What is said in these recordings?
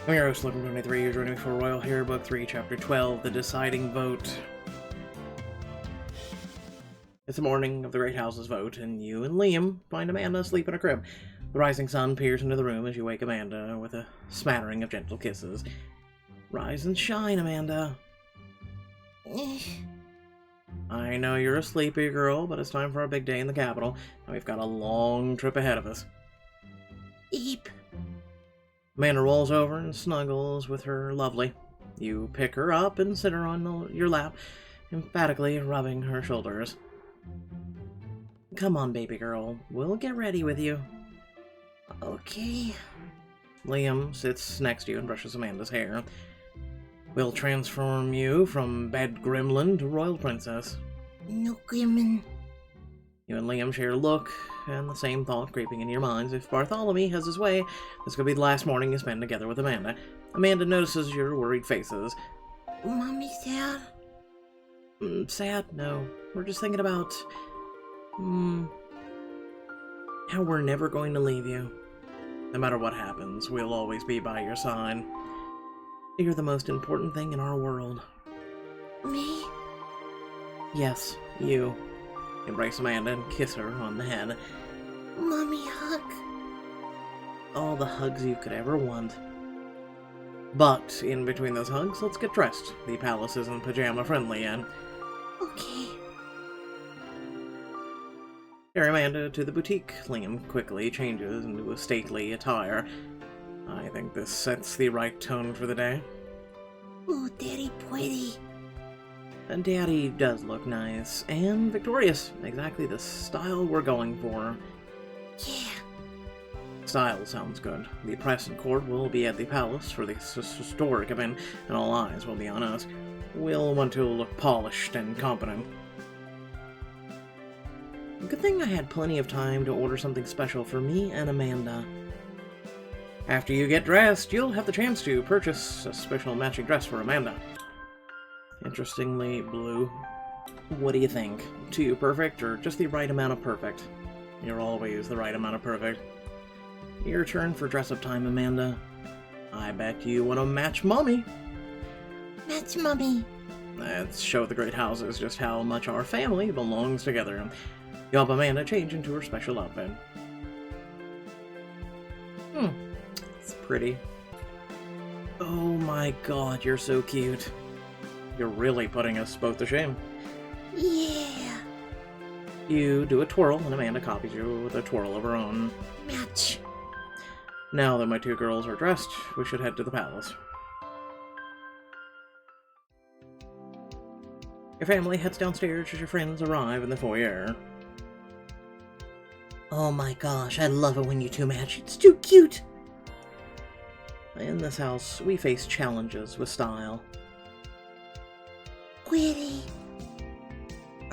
I'm your host, Logan23. You're joining me for Royal Heir, Book 3, Chapter 12, The Deciding Vote. It's the morning of the Great House's vote, and you and Liam find Amanda asleep in her crib. The rising sun peers into the room as you wake Amanda with a smattering of gentle kisses. Rise and shine, Amanda. I know you're a sleepy girl, but it's time for our big day in the capital, and we've got a long trip ahead of us. Eep. Amanda rolls over and snuggles with her lovely. You pick her up and sit her on your lap, emphatically rubbing her shoulders. Come on, baby girl. We'll get ready with you. Okay. Liam sits next to you and brushes Amanda's hair. We'll transform you from bed gremlin to royal princess. No gremlin. You and Liam share a look, and the same thought creeping into your minds. If Barthelemy has his way, this could be the last morning you spend together with Amanda. Amanda notices your worried faces. Mommy sad? Sad? No. We're just thinking about... how we're never going to leave you. No matter what happens, we'll always be by your side. You're the most important thing in our world. Me? Yes, you. Embrace Amanda and kiss her on the head. Mommy hug. All the hugs you could ever want. But, in between those hugs, let's get dressed. The palace isn't pajama-friendly yet. Okay. Carry Amanda to the boutique. Liam quickly changes into a stately attire. I think this sets the right tone for the day. Ooh, Daddy pretty. And Daddy does look nice, and victorious. Exactly the style we're going for. Yeah. Style sounds good. The press and court will be at the palace for the historic event, and all eyes will be on us. We'll want to look polished and competent. Good thing I had plenty of time to order something special for me and Amanda. After you get dressed, you'll have the chance to purchase a special matching dress for Amanda. Interestingly blue. What do you think? Too perfect, or just the right amount of perfect? You're always the right amount of perfect. Your turn for dress-up time, Amanda. I bet you want to match Mommy. Match Mommy. Let's show the great houses just how much our family belongs together. You help Amanda change into her special outfit. It's pretty. Oh my god, you're so cute. You're really putting us both to shame. Yeah. You do a twirl, and Amanda copies you with a twirl of her own. Match. Now that my two girls are dressed, we should head to the palace. Your family heads downstairs as your friends arrive in the foyer. Oh my gosh, I love it when you two match. It's too cute. In this house, we face challenges with style. Pretty.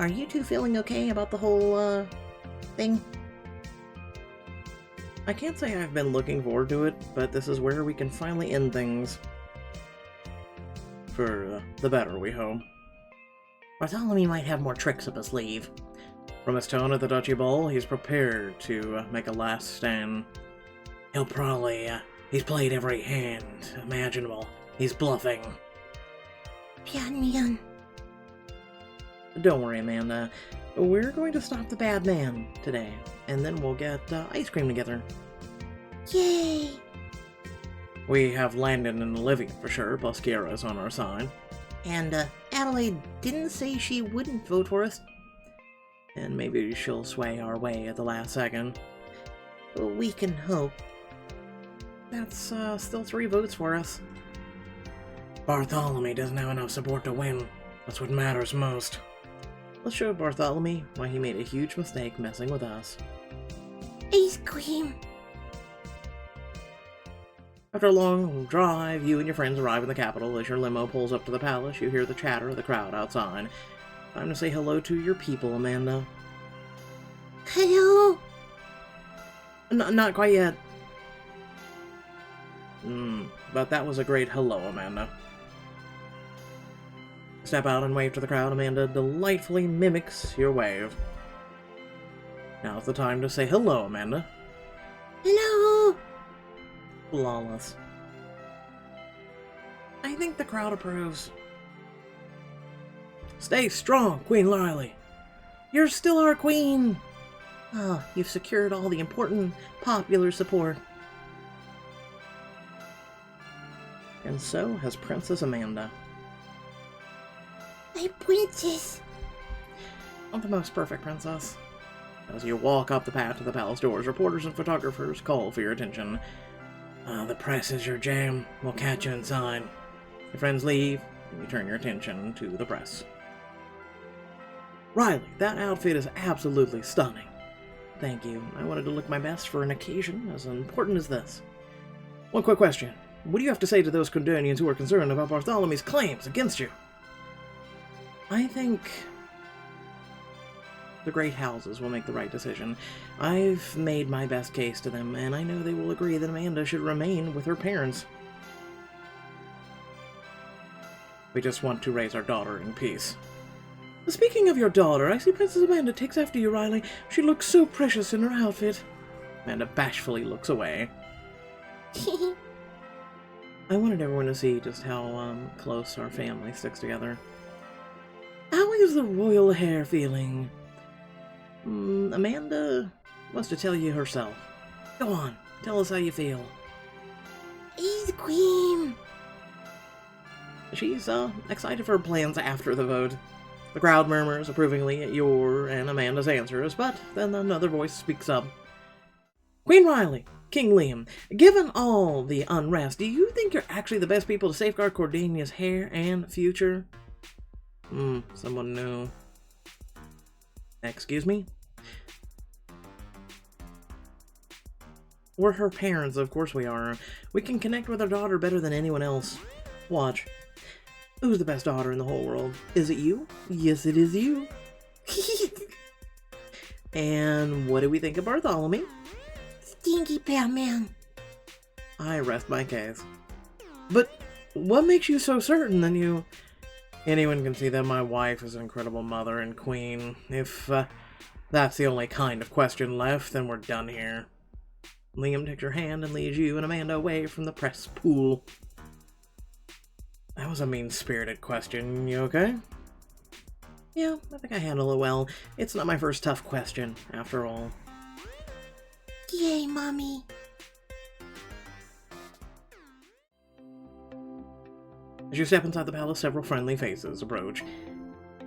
Are you two feeling okay about the whole, thing? I can't say I've been looking forward to it, but this is where we can finally end things. For the better, we hope. Barthelemy might have more tricks up his sleeve. From his tone at the Duchy Ball, he's prepared to make a last stand. He'll probably, he's played every hand imaginable. He's bluffing. Pian. Don't worry, Amanda. We're going to stop the bad man today, and then we'll get ice cream together. Yay! We have Landon and Olivia for sure, plus Kiara's on our side. And, Adelaide didn't say she wouldn't vote for us. And maybe she'll sway our way at the last second. We can hope. That's still 3 votes for us. Barthelemy doesn't have enough support to win. That's what matters most. Let's show Barthelemy why he made a huge mistake messing with us. Ice cream! After a long drive, you and your friends arrive in the capital. As your limo pulls up to the palace, you hear the chatter of the crowd outside. Time to say hello to your people, Amanda. Hello? Not quite yet. But that was a great hello, Amanda. Step out and wave to the crowd. Amanda delightfully mimics your wave. Now's the time to say hello, Amanda. Hello! Flawless. I think the crowd approves. Stay strong, Queen Riley. You're still our queen. Oh, you've secured all the important popular support. And so has Princess Amanda. My princess. Not the most perfect princess. As you walk up the path to the palace doors, reporters and photographers call for your attention. The press is your jam. We'll catch you inside. Your friends leave, and you turn your attention to the press. Riley, that outfit is absolutely stunning. Thank you. I wanted to look my best for an occasion as important as this. One quick question. What do you have to say to those Condonians who are concerned about Barthelymy's claims against you? I think the great houses will make the right decision. I've made my best case to them, and I know they will agree that Amanda should remain with her parents. We just want to raise our daughter in peace. Speaking of your daughter, I see Princess Amanda takes after you, Riley. She looks so precious in her outfit. Amanda bashfully looks away. I wanted everyone to see just how close our family sticks together. How is the Royal Heir feeling? Amanda wants to tell you herself. Go on, tell us how you feel. He's the queen. She's excited for her plans after the vote. The crowd murmurs approvingly at your and Amanda's answers, but then another voice speaks up. Queen Riley, King Liam, given all the unrest, do you think you're actually the best people to safeguard Cordania's hair and future? Someone new. Excuse me? We're her parents, of course we are. We can connect with our daughter better than anyone else. Watch. Who's the best daughter in the whole world? Is it you? Yes, it is you. And what do we think of Barthelemy? Stinky Batman. I rest my case. But what makes you so certain that you... Anyone can see that my wife is an incredible mother and queen. If that's the only kind of question left, then we're done here. Liam takes your hand and leads you and Amanda away from the press pool. That was a mean-spirited question. You okay? Yeah, I think I handle it well. It's not my first tough question, after all. Yay, Mommy. As you step inside the palace, several friendly faces approach.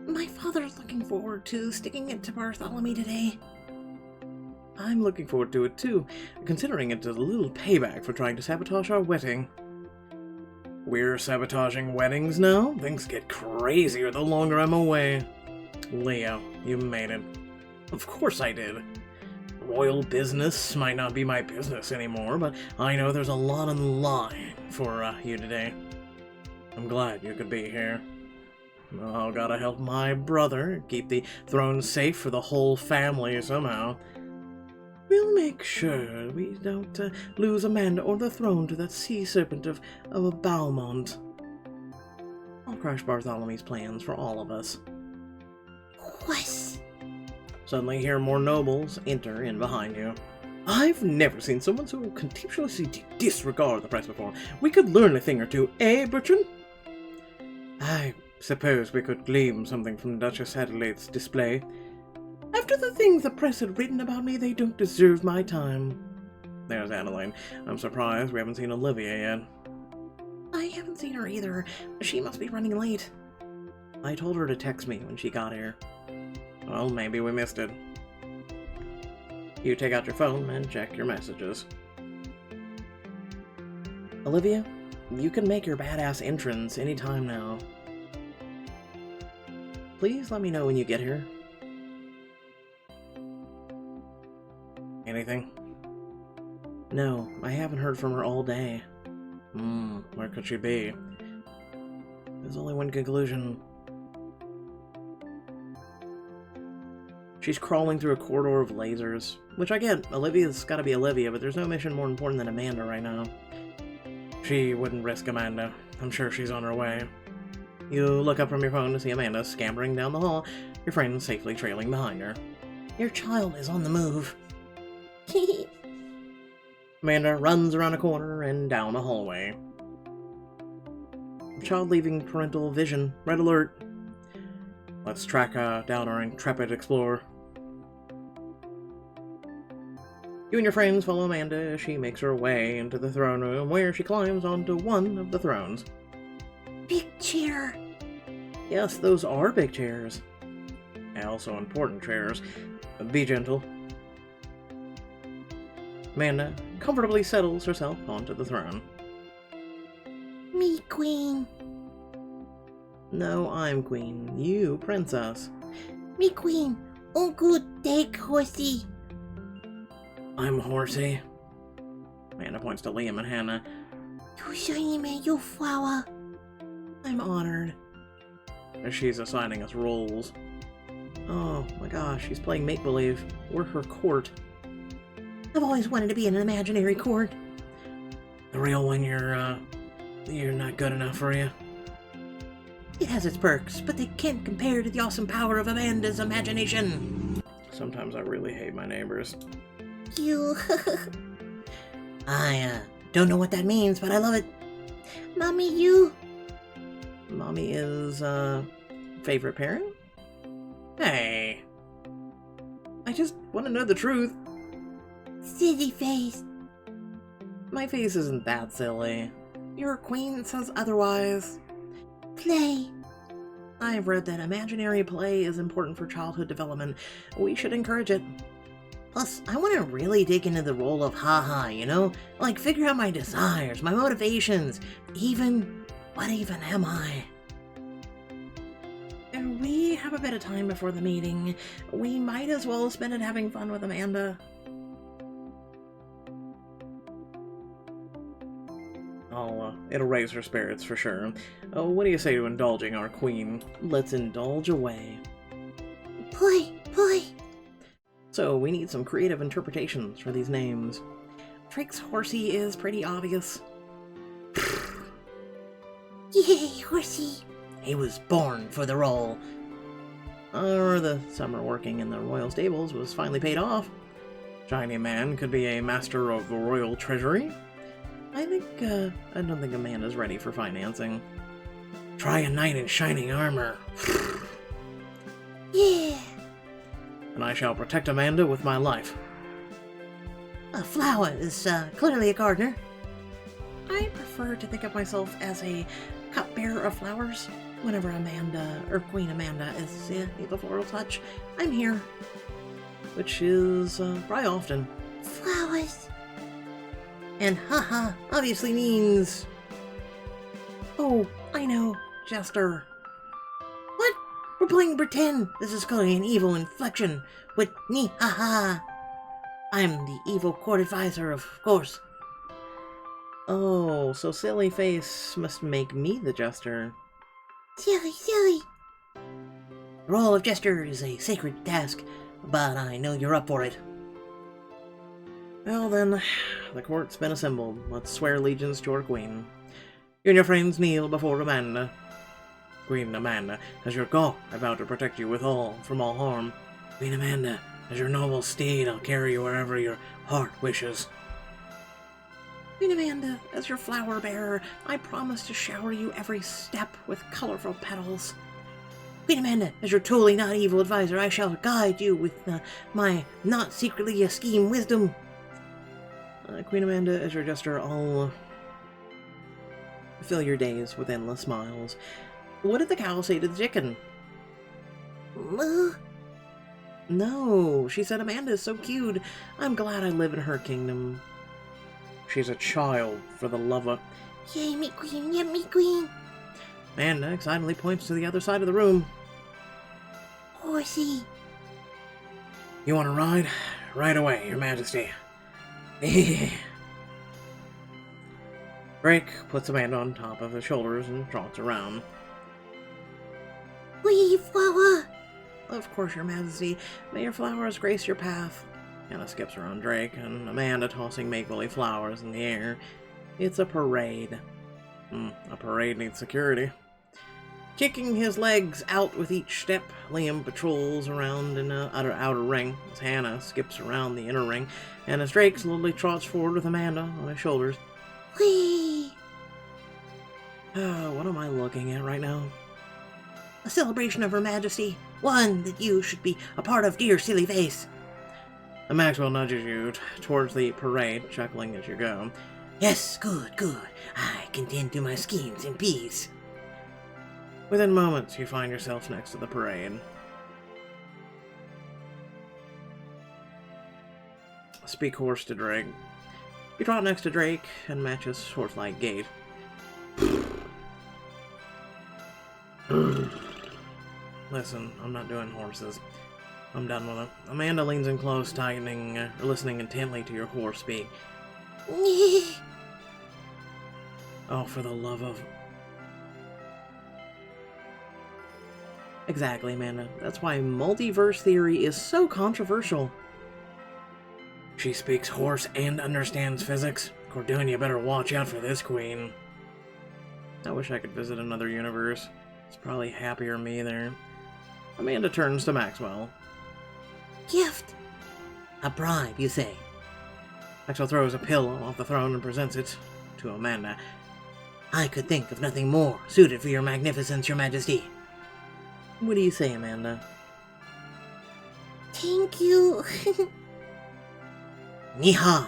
My father's looking forward to sticking it to Barthelemy today. I'm looking forward to it too, considering it's a little payback for trying to sabotage our wedding. We're sabotaging weddings now? Things get crazier the longer I'm away. Leo, you made it. Of course I did. Royal business might not be my business anymore, but I know there's a lot on the line for you today. I'm glad you could be here. Oh, gotta help my brother keep the throne safe for the whole family somehow. We'll make sure we don't lose Amanda or the throne to that sea serpent of a Balmont. I'll crush Barthelymy's plans for all of us. What? Suddenly hear more nobles enter in behind you. I've never seen someone so contemptuously disregard the press before. We could learn a thing or two, eh, Bertrand? I suppose we could glean something from Duchess Adelaide's display. After the things the press had written about me, they don't deserve my time. There's Adelaide. I'm surprised we haven't seen Olivia yet. I haven't seen her either. She must be running late. I told her to text me when she got here. Well, maybe we missed it. You take out your phone and check your messages. Olivia, you can make your badass entrance anytime now. Please let me know when you get here. Anything? No, I haven't heard from her all day. Where could she be? There's only one conclusion. She's crawling through a corridor of lasers. Which I get, Olivia's gotta be Olivia, but there's no mission more important than Amanda right now. She wouldn't risk Amanda. I'm sure she's on her way. You look up from your phone to see Amanda scampering down the hall, your friend safely trailing behind her. Your child is on the move. Amanda runs around a corner and down a hallway. Child leaving parental vision. Red alert. Let's track down our intrepid explorer. You and your friends follow Amanda as she makes her way into the throne room, where she climbs onto one of the thrones. Big chair. Yes, those are big chairs. And also important chairs. Be gentle. Amanda comfortably settles herself onto the throne. Me queen. No, I'm queen. You, princess. Me queen. Oh good day, horsey. I'm horsey. Amanda points to Liam and Hannah. You shiny man, you flower. I'm honored. As she's assigning us roles. Oh my gosh, she's playing make-believe. We're her court. I've always wanted to be in an imaginary court. The real one, you're not good enough for you. It has its perks, but they can't compare to the awesome power of Amanda's imagination. Sometimes I really hate my neighbors. You. I don't know what that means, but I love it. Mommy, you. Mommy is, favorite parent? Hey. I just want to know the truth. Silly face. My face isn't that silly. Your queen says otherwise. Play. I've read that imaginary play is important for childhood development. We should encourage it. Plus, I want to really dig into the role of haha, you know? Like, figure out my desires, my motivations, what even am I? We have a bit of time before the meeting. We might as well spend it having fun with Amanda. It'll raise her spirits for sure. What do you say to indulging our queen? Let's indulge away. Play. So, we need some creative interpretations for these names. Drake's horsey is pretty obvious. Yay, horsey. He was born for the role. Or the summer working in the royal stables was finally paid off. Shiny Man could be a master of the royal treasury. I don't think Amanda's ready for financing. Try a knight in shining armor. Yeah. And I shall protect Amanda with my life. A flower is clearly a gardener. I prefer to think of myself as a cupbearer of flowers. Whenever Queen Amanda is need the floral touch, I'm here. Which is probably often. Flowers. And haha obviously means... Oh, I know, Jester. What? We're playing pretend. This is clearly an evil inflection with me, haha. I'm the evil court advisor, of course. Oh, so Silly Face must make me the Jester. Silly. The role of Jester is a sacred task, but I know you're up for it. Well then, the court's been assembled. Let's swear allegiance to our queen. You and your friends kneel before Amanda. Queen Amanda, as your God, I vow to protect you from all harm. Queen Amanda, as your noble steed, I'll carry you wherever your heart wishes. Queen Amanda, as your flower bearer, I promise to shower you every step with colorful petals. Queen Amanda, as your totally not evil advisor, I shall guide you with my not secretly a scheme wisdom. Queen Amanda, as your jester, I'll fill your days with endless smiles. What did the cow say to the chicken? No, she said Amanda is so cute. I'm glad I live in her kingdom. She's a child, for the love of... Yay, me queen, yeah, me queen. Amanda excitedly points to the other side of the room. Horsey. You want to ride? Right away, your majesty. Drake puts Amanda on top of his shoulders and trots around. Wee flower. Of course, your majesty. May your flowers grace your path. Anna skips around Drake, and Amanda tossing make-believe flowers in the air. It's a parade. A parade needs security. Kicking his legs out with each step, Liam patrols around in an outer ring, as Hannah skips around the inner ring, and as Drake slowly trots forward with Amanda on his shoulders. Whee! What am I looking at right now? A celebration of Her Majesty. One that you should be a part of, dear silly face. Maxwell nudges you towards the parade, chuckling as you go. Yes, good, good. I can tend to my schemes in peace. Within moments, you find yourself next to the parade. Speak horse to Drake. You trot next to Drake and match his horse-like gait. Listen, I'm not doing horses. I'm done with it. Amanda leans in close, listening intently to your horse speak. Oh, for the love of... Exactly, Amanda. That's why multiverse theory is so controversial. She speaks horse and understands physics. Cordoon, you better watch out for this queen. I wish I could visit another universe. It's probably happier me there. Amanda turns to Maxwell. Gift. A bribe, you say? Maxwell throws a pillow off the throne and presents it to Amanda. I could think of nothing more suited for your magnificence, Your Majesty. What do you say, Amanda? Thank you. Niha.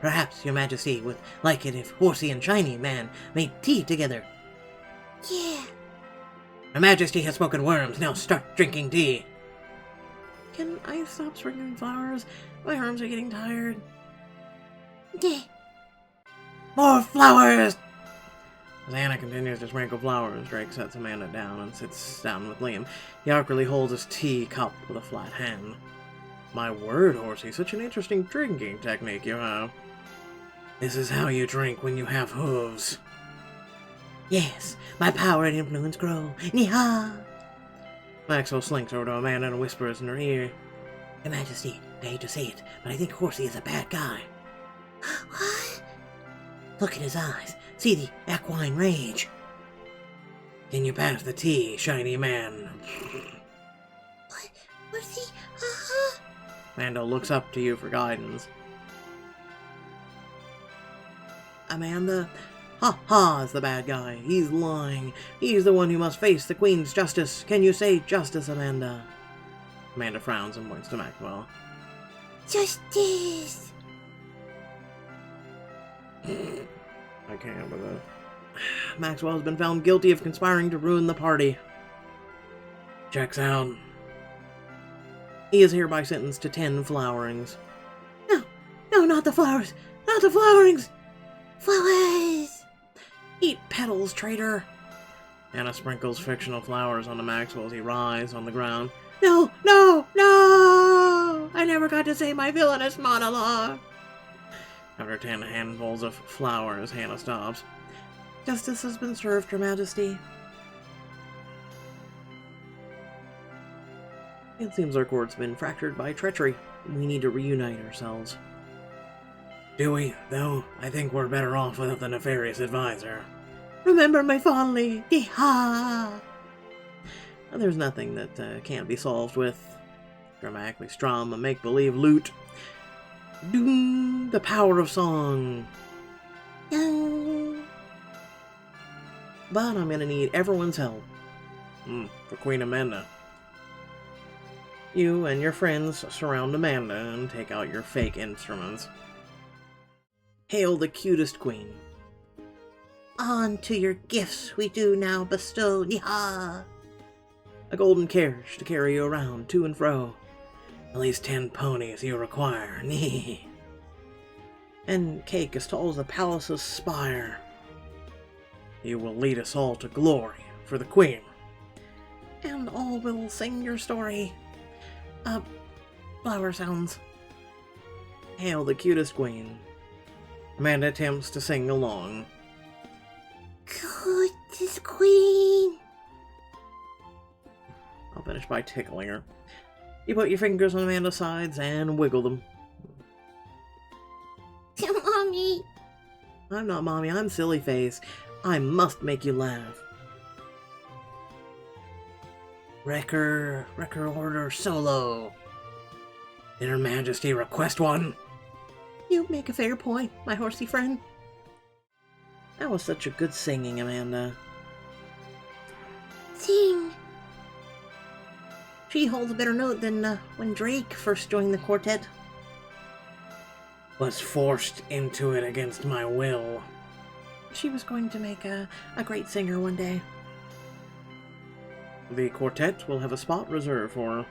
Perhaps Your Majesty would like it if Horsey and Shiny Man made tea together. Yeah. Her Majesty has spoken worms. Now start drinking tea. Can I stop sprinkling flowers? My arms are getting tired. Yeah. More flowers! As Anna continues to sprinkle flowers, Drake sets Amanda down and sits down with Liam. He awkwardly holds his tea cup with a flat hand. My word, Horsey, such an interesting drinking technique you have. This is how you drink when you have hooves. Yes, my power and influence grow. Niha! Maxwell slinks over to Amanda and whispers in her ear. Your Majesty, I hate to say it, but I think Horsey is a bad guy. What? Look at his eyes. See the equine rage. Can you pass the tea, Shiny Man? What? What's he? Amanda looks up to you for guidance. Amanda? Ha ha is the bad guy. He's lying. He's the one who must face the Queen's justice. Can you say justice, Amanda? Amanda frowns and points to Maxwell. Justice! I can't with it. Maxwell has been found guilty of conspiring to ruin the party. Checks out. He is hereby sentenced to 10 flowerings. No, not the flowers! Not the flowerings! Flowers! Eat petals, traitor! Anna sprinkles fictional flowers onto Maxwell as he writhes on the ground. No! I never got to say my villainous monologue! After 10 handfuls of flowers, Hannah stops. Justice has been served, Your Majesty. It seems our court's been fractured by treachery. We need to reunite ourselves. Do we, though? I think we're better off without the nefarious advisor. Remember my fondly. Ha! There's nothing that can't be solved with dramatically strum a make-believe lute. Doom, the power of song. But I'm gonna need everyone's help. For Queen Amanda. You and your friends surround Amanda and take out your fake instruments. Hail the cutest queen. On to your gifts we do now bestow. Yeehaw! A golden carriage to carry you around to and fro. At least 10 ponies you require. And cake as tall as the palace's spire. You will lead us all to glory for the queen. And all will sing your story. Flower sounds. Hail the cutest queen. Amanda attempts to sing along. Cutest queen. I'll finish by tickling her. You put your fingers on Amanda's sides and wiggle them. Mommy. I'm not Mommy, I'm Silly Face. I must make you laugh. Wrecker order solo. Did Her Majesty request one? You make a fair point, my horsey friend. That was such a good singing, Amanda. thing. She holds a better note than when Drake first joined the quartet. Was forced into it against my will. She was going to make a great singer one day. The quartet will have a spot reserved for her.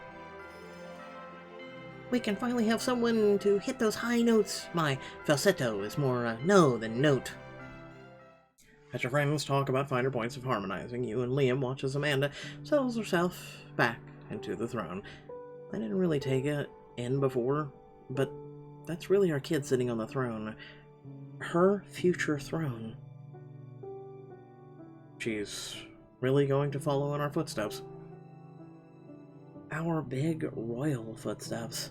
We can finally have someone to hit those high notes. My falsetto is more no than note. As your friends talk about finer points of harmonizing, you and Liam watch as Amanda settles herself back into the throne. I didn't really take it in before, but that's really our kid sitting on the throne. Her future throne. She's really going to follow in our footsteps. Our big royal footsteps.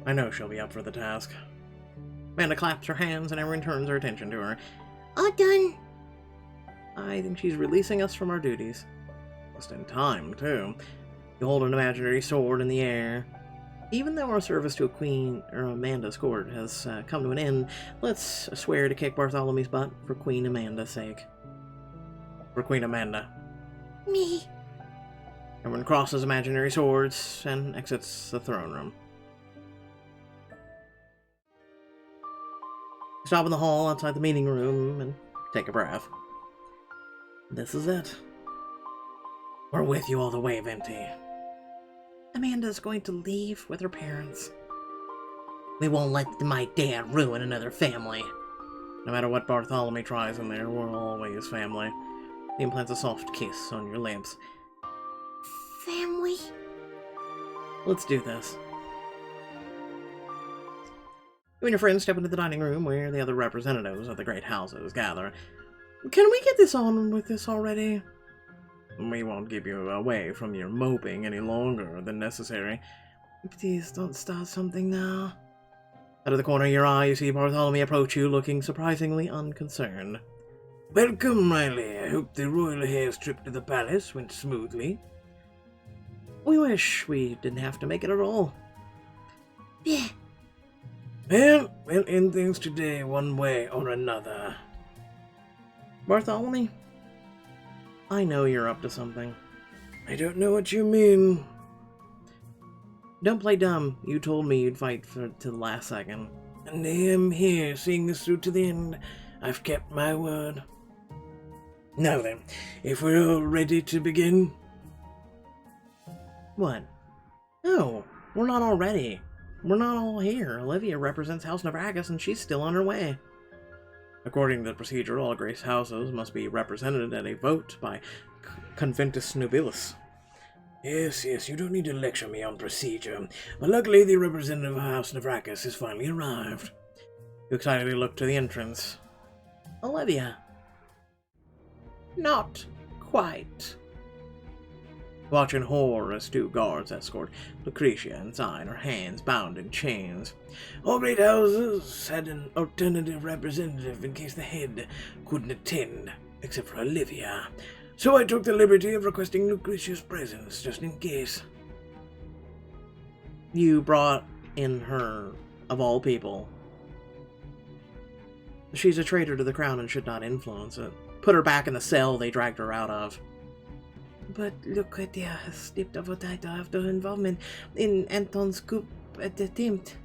I know she'll be up for the task. Amanda claps her hands and everyone turns their attention to her. All done. I think she's releasing us from our duties. Just in time, too. You hold an imaginary sword in the air. Even though our service to a queen, or Amanda's court, has come to an end, let's swear to kick Barthelemy's butt for Queen Amanda's sake. For Queen Amanda. Me. Everyone crosses imaginary swords and exits the throne room. Stop in the hall outside the meeting room and take a breath. This is it. We're with you all the way, Venti. Amanda's going to leave with her parents. We won't let my dad ruin another family. No matter what Barthelemy tries in there, we're always family. He implants a soft kiss on your lips. Family? Let's do this. You and your friends step into the dining room where the other representatives of the great houses gather. Can we get this on with this already? We won't keep you away from your moping any longer than necessary. Please don't start something now. Out of the corner of your eye, you see Barthelemy approach you, looking surprisingly unconcerned. Welcome, Riley. I hope the Royal Heir's trip to the palace went smoothly. We wish we didn't have to make it at all. Yeah. Well, we'll end things today one way or another. Barthelemy, I know you're up to something. I don't know what you mean. Don't play dumb. You told me you'd fight to the last second. And I am here, seeing this through to the end. I've kept my word. Now then, if we're all ready to begin... What? No, we're not all ready. We're not all here. Olivia represents House Navragus, and she's still on her way. According to the procedure, all Grace houses must be represented at a vote by Conventus Nobilis. Yes, you don't need to lecture me on procedure, but luckily the representative of House Navragus has finally arrived. You excitedly look to the entrance. Olivia. Not quite. Watch in horror as two guards escort Lucretia inside, her hands bound in chains. All great houses had an alternative representative in case the head couldn't attend, except for Olivia. So I took the liberty of requesting Lucretia's presence, just in case. You brought in her, of all people. She's a traitor to the crown and should not influence it. Put her back in the cell they dragged her out of. But Lucretia has slipped over title after her involvement in Anton's coup attempt.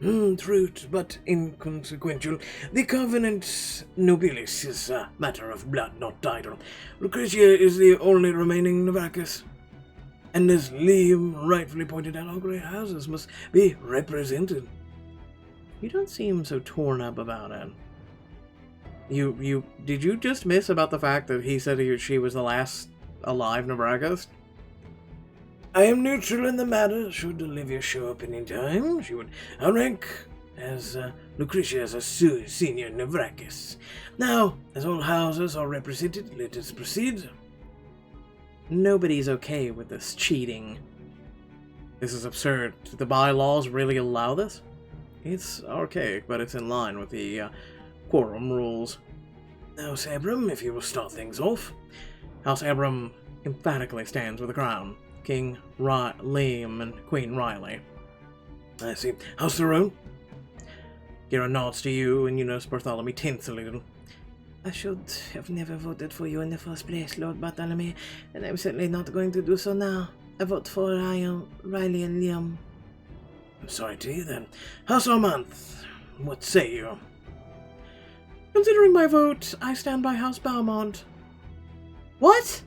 Truth, but inconsequential. The Covenant Nobilis is a matter of blood, not title. Lucretia is the only remaining Navragus. And as Liam rightfully pointed out, all great houses must be represented. You don't seem so torn up about it. Did you just miss about the fact that he said she was the last alive Navragus? I am neutral in the matter. Should Olivia show up any time, she would rank as Lucretia as a senior Navragus. Now, as all houses are represented, let us proceed. Nobody's okay with this cheating. This is absurd. Do the bylaws really allow this? It's archaic, but it's in line with the quorum rules. Now, Sabram, if you will start things off. House Abram emphatically stands with the crown. King Liam and Queen Riley. I see. House Tyrone? Gira nods to you, and you notice Barthelemy tense a little. I should have never voted for you in the first place, Lord Barthelemy, and I'm certainly not going to do so now. I vote for Riley and Liam. I'm sorry to hear that. House Ormonth, what say you? Considering my vote, I stand by House Beaumont. What?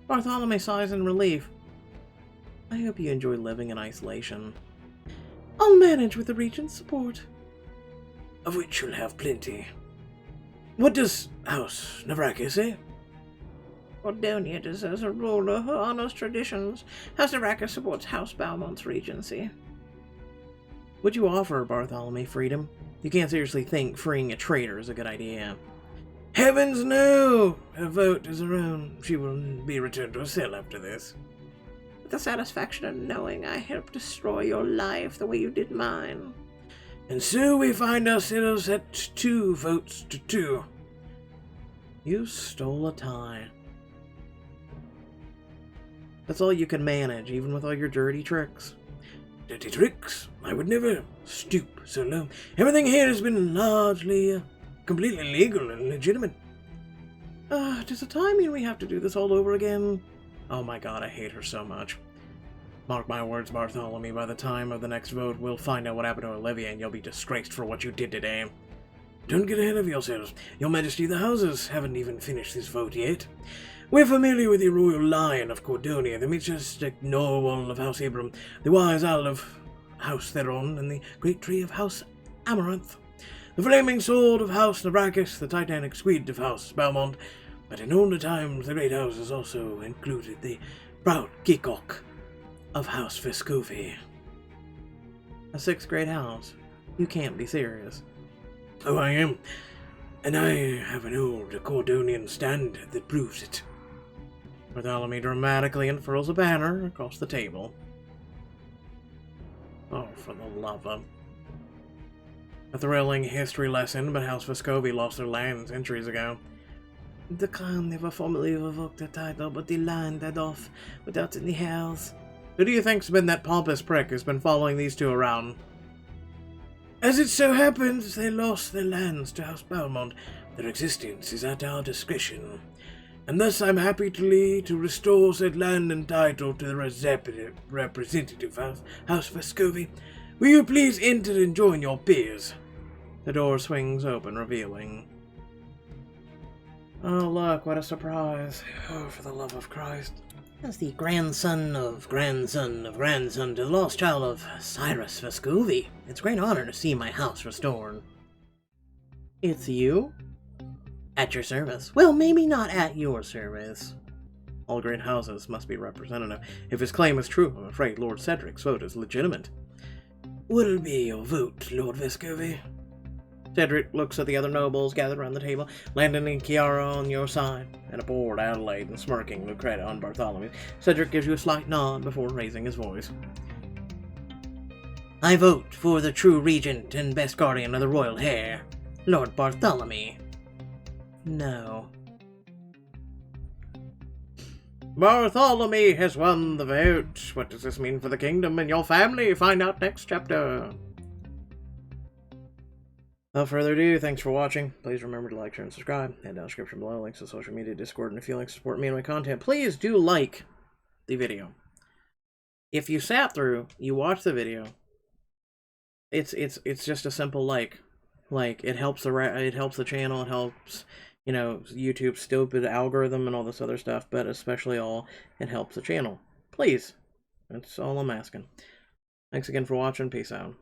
Barthelemy sighs in relief. I hope you enjoy living in isolation. I'll manage with the Regent's support. Of which you'll have plenty. What does House Navraka say? Cordonia deserves a ruler who honors traditions. House Navraka supports House Beaumont's regency. Would you offer Barthelemy freedom? You can't seriously think freeing a traitor is a good idea. Heavens no! Her vote is her own. She will be returned to her cell after this. With the satisfaction of knowing I helped destroy your life the way you did mine. And so we find ourselves at 2 votes to 2. You stole a tie. That's all you can manage, even with all your dirty tricks. Dirty tricks? I would never stoop so low. Everything here has been largely, completely legal and legitimate. Does the time mean we have to do this all over again? Oh my god, I hate her so much. Mark my words, Barthelemy, by the time of the next vote, we'll find out what happened to Olivia and you'll be disgraced for what you did today. Don't get ahead of yourselves. Your Majesty, the Houses haven't even finished this vote yet. We're familiar with the royal lion of Cordonia, the majestic narwhal of House Abram, the wise owl of House Theron, and the great tree of House Amaranth, the flaming sword of House Navrakis, the titanic squid of House Beaumont, but in older times the great houses also included the proud geekok of House Vescovi. A 6th grade house? You can't be serious. Oh, I am. And I have an old Cordonian standard that proves it. Barthelemy dramatically unfurls a banner across the table. Oh, for the love of... A thrilling history lesson, but House Vescovi lost their land centuries ago. The crown never formally revoked the title, but the land died off without any heirs. Who do you think's been that pompous prick who's been following these two around? As it so happens, they lost their lands to House Beaumont. Their existence is at our discretion. And thus I'm happy to restore said land and title to the representative House Vescovi. Will you please enter and join your peers? The door swings open, revealing... Oh, look, what a surprise. Oh, for the love of Christ. As the grandson of grandson of grandson to the lost child of Cyrus Vescovi, it's a great honor to see my house restored. It's you? At your service. Well, maybe not at your service. All great houses must be representative. If his claim is true, I'm afraid Lord Cedric's vote is legitimate. What'll be your vote, Lord Vescovi? Cedric looks at the other nobles gathered around the table, Landon and Kiara on your side, and a bored Adelaide and smirking Lucreta on Barthelemy. Cedric gives you a slight nod before raising his voice. I vote for the true regent and best guardian of the Royal Heir, Lord Barthelemy. No. Barthelemy has won the vote. What does this mean for the kingdom and your family? Find out next chapter. Without further ado, thanks for watching. Please remember to like, share, and subscribe. Head down the description below, links to social media, Discord, and if you like to support me and my content, please do like the video. If you sat through, you watched the video, it's just a simple like. Like, it helps the channel, it helps, you know, YouTube's stupid algorithm and all this other stuff, but especially all, it helps the channel. Please. That's all I'm asking. Thanks again for watching. Peace out.